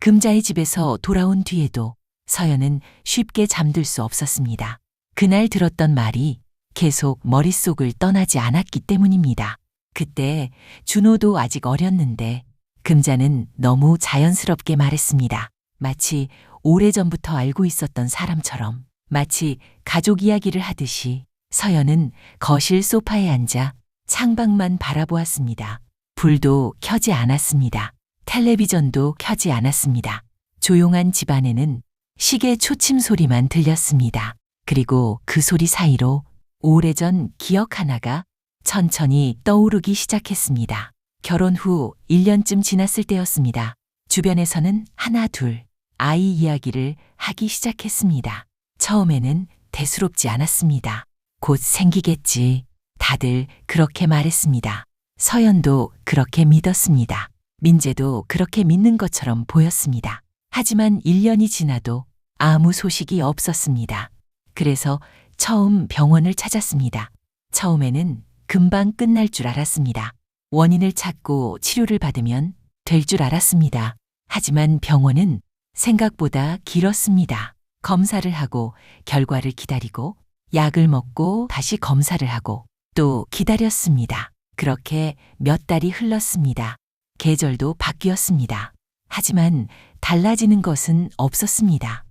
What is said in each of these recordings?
금자의 집에서 돌아온 뒤에도 서연은 쉽게 잠들 수 없었습니다. 그날 들었던 말이 계속 머릿속을 떠나지 않았기 때문입니다. 그때 준호도 아직 어렸는데 금자는 너무 자연스럽게 말했습니다. 마치 오래전부터 알고 있었던 사람처럼, 마치 가족 이야기를 하듯이 서연은 거실 소파에 앉아 창밖만 바라보았습니다. 불도 켜지 않았습니다. 텔레비전도 켜지 않았습니다. 조용한 집안에는 시계 초침 소리만 들렸습니다. 그리고 그 소리 사이로 오래전 기억 하나가 천천히 떠오르기 시작했습니다. 결혼 후 1년쯤 지났을 때였습니다. 주변에서는 하나 둘 아이 이야기를 하기 시작했습니다. 처음에는 대수롭지 않았습니다. 곧 생기겠지. 다들 그렇게 말했습니다. 서연도 그렇게 믿었습니다. 민재도 그렇게 믿는 것처럼 보였습니다. 하지만 1년이 지나도 아무 소식이 없었습니다. 그래서 처음 병원을 찾았습니다. 처음에는 금방 끝날 줄 알았습니다. 원인을 찾고 치료를 받으면 될 줄 알았습니다. 하지만 병원은 생각보다 길었습니다. 검사를 하고 결과를 기다리고 약을 먹고 다시 검사를 하고 또 기다렸습니다. 그렇게 몇 달이 흘렀습니다. 계절도 바뀌었습니다. 하지만 달라지는 것은 없었습니다.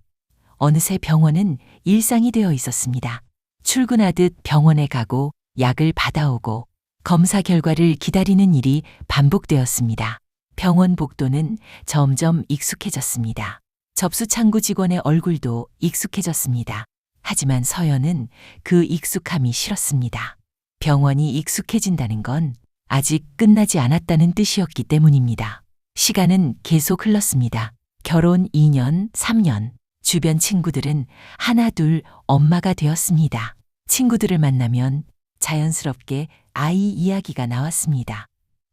어느새 병원은 일상이 되어 있었습니다. 출근하듯 병원에 가고 약을 받아오고 검사 결과를 기다리는 일이 반복되었습니다. 병원 복도는 점점 익숙해졌습니다. 접수창구 직원의 얼굴도 익숙해졌습니다. 하지만 서연은 그 익숙함이 싫었습니다. 병원이 익숙해진다는 건 아직 끝나지 않았다는 뜻이었기 때문입니다. 시간은 계속 흘렀습니다. 결혼 2년, 3년, 주변 친구들은 하나 둘 엄마가 되었습니다. 친구들을 만나면 자연스럽게 아이 이야기가 나왔습니다.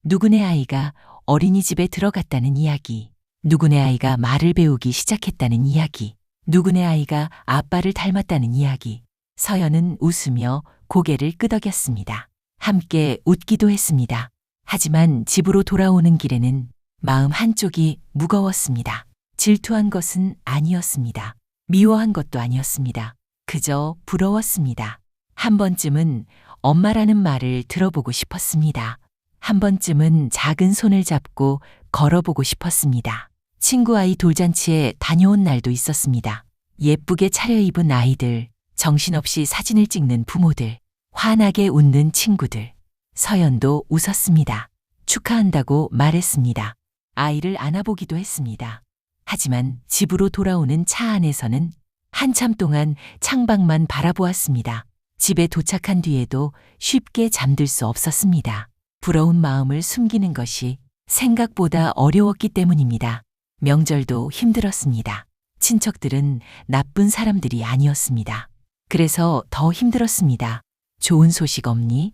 누구네 아이가 어린이집에 들어갔다는 이야기, 누구네 아이가 말을 배우기 시작했다는 이야기, 누구네 아이가 아빠를 닮았다는 이야기. 서연은 웃으며 고개를 끄덕였습니다. 함께 웃기도 했습니다. 하지만 집으로 돌아오는 길에는 마음 한쪽이 무거웠습니다. 질투한 것은 아니었습니다. 미워한 것도 아니었습니다. 그저 부러웠습니다. 한 번쯤은 엄마라는 말을 들어보고 싶었습니다. 한 번쯤은 작은 손을 잡고 걸어보고 싶었습니다. 친구 아이 돌잔치에 다녀온 날도 있었습니다. 예쁘게 차려입은 아이들, 정신없이 사진을 찍는 부모들, 환하게 웃는 친구들. 서연도 웃었습니다. 축하한다고 말했습니다. 아이를 안아보기도 했습니다. 하지만 집으로 돌아오는 차 안에서는 한참 동안 창밖만 바라보았습니다. 집에 도착한 뒤에도 쉽게 잠들 수 없었습니다. 부러운 마음을 숨기는 것이 생각보다 어려웠기 때문입니다. 명절도 힘들었습니다. 친척들은 나쁜 사람들이 아니었습니다. 그래서 더 힘들었습니다. 좋은 소식 없니?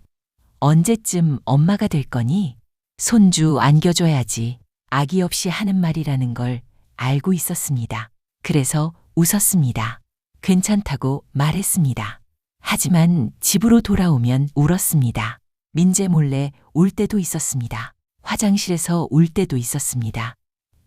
언제쯤 엄마가 될 거니? 손주 안겨줘야지. 아기 없이 하는 말이라는 걸 알고 있었습니다. 그래서 웃었습니다. 괜찮다고 말했습니다. 하지만 집으로 돌아오면 울었습니다. 민재 몰래 울 때도 있었습니다. 화장실에서 울 때도 있었습니다.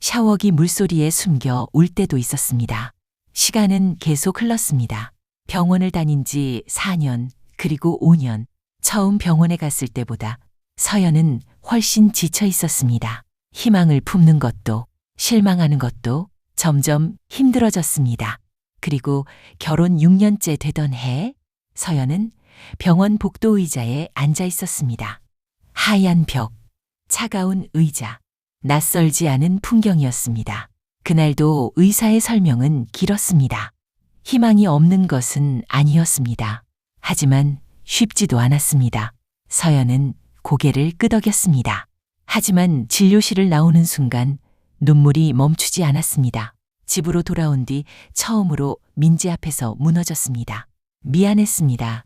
샤워기 물소리에 숨겨 울 때도 있었습니다. 시간은 계속 흘렀습니다. 병원을 다닌 지 4년, 그리고 5년. 처음 병원에 갔을 때보다 서연은 훨씬 지쳐 있었습니다. 희망을 품는 것도, 실망하는 것도 점점 힘들어졌습니다. 그리고 결혼 6년째 되던 해, 서연은 병원 복도 의자에 앉아 있었습니다. 하얀 벽, 차가운 의자, 낯설지 않은 풍경이었습니다. 그날도 의사의 설명은 길었습니다. 희망이 없는 것은 아니었습니다. 하지만 쉽지도 않았습니다. 서연은 고개를 끄덕였습니다. 하지만 진료실을 나오는 순간 눈물이 멈추지 않았습니다. 집으로 돌아온 뒤 처음으로 민재 앞에서 무너졌습니다. 미안했습니다.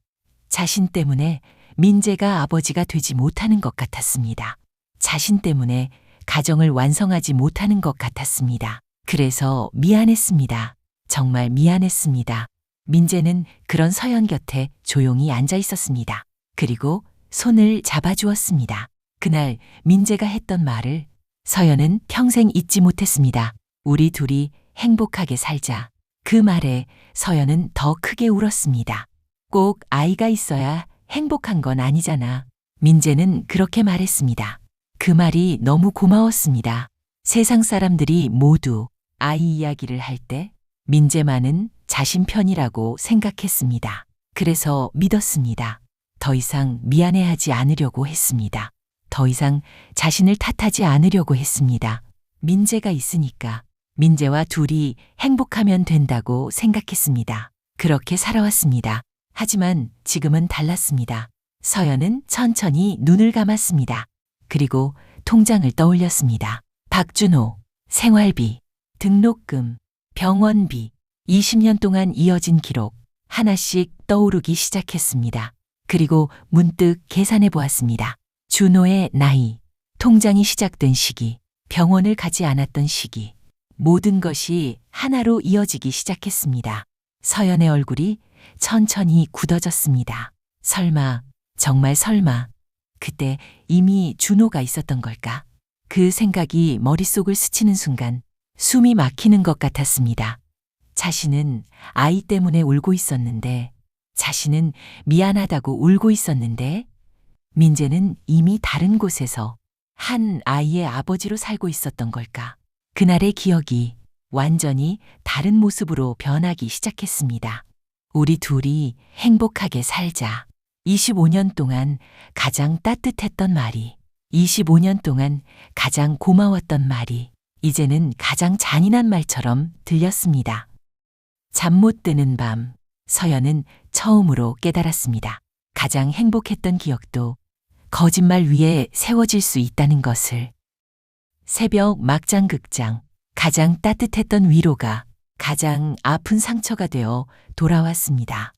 자신 때문에 민재가 아버지가 되지 못하는 것 같았습니다. 자신 때문에 가정을 완성하지 못하는 것 같았습니다. 그래서 미안했습니다. 정말 미안했습니다. 민재는 그런 서연 곁에 조용히 앉아 있었습니다. 그리고 손을 잡아주었습니다. 그날 민재가 했던 말을 서연은 평생 잊지 못했습니다. 우리 둘이 행복하게 살자. 그 말에 서연은 더 크게 울었습니다. 꼭 아이가 있어야 행복한 건 아니잖아. 민재는 그렇게 말했습니다. 그 말이 너무 고마웠습니다. 세상 사람들이 모두 아이 이야기를 할 때 민재만은 자신 편이라고 생각했습니다. 그래서 믿었습니다. 더 이상 미안해하지 않으려고 했습니다. 더 이상 자신을 탓하지 않으려고 했습니다. 민재가 있으니까 민재와 둘이 행복하면 된다고 생각했습니다. 그렇게 살아왔습니다. 하지만 지금은 달랐습니다. 서연은 천천히 눈을 감았습니다. 그리고 통장을 떠올렸습니다. 박준호, 생활비, 등록금, 병원비, 20년 동안 이어진 기록 하나씩 떠오르기 시작했습니다. 그리고 문득 계산해 보았습니다. 준호의 나이, 통장이 시작된 시기, 병원을 가지 않았던 시기, 모든 것이 하나로 이어지기 시작했습니다. 서연의 얼굴이 천천히 굳어졌습니다. 설마, 정말 설마, 그때 이미 준호가 있었던 걸까? 그 생각이 머릿속을 스치는 순간 숨이 막히는 것 같았습니다. 자신은 아이 때문에 울고 있었는데, 자신은 미안하다고 울고 있었는데, 민재는 이미 다른 곳에서 한 아이의 아버지로 살고 있었던 걸까? 그날의 기억이 완전히 다른 모습으로 변하기 시작했습니다. 우리 둘이 행복하게 살자. 25년 동안 가장 따뜻했던 말이, 25년 동안 가장 고마웠던 말이 이제는 가장 잔인한 말처럼 들렸습니다. 잠 못 드는 밤, 서연은 처음으로 깨달았습니다. 가장 행복했던 기억도 거짓말 위에 세워질 수 있다는 것을. 새벽 막장 극장, 가장 따뜻했던 위로가 가장 아픈 상처가 되어 돌아왔습니다.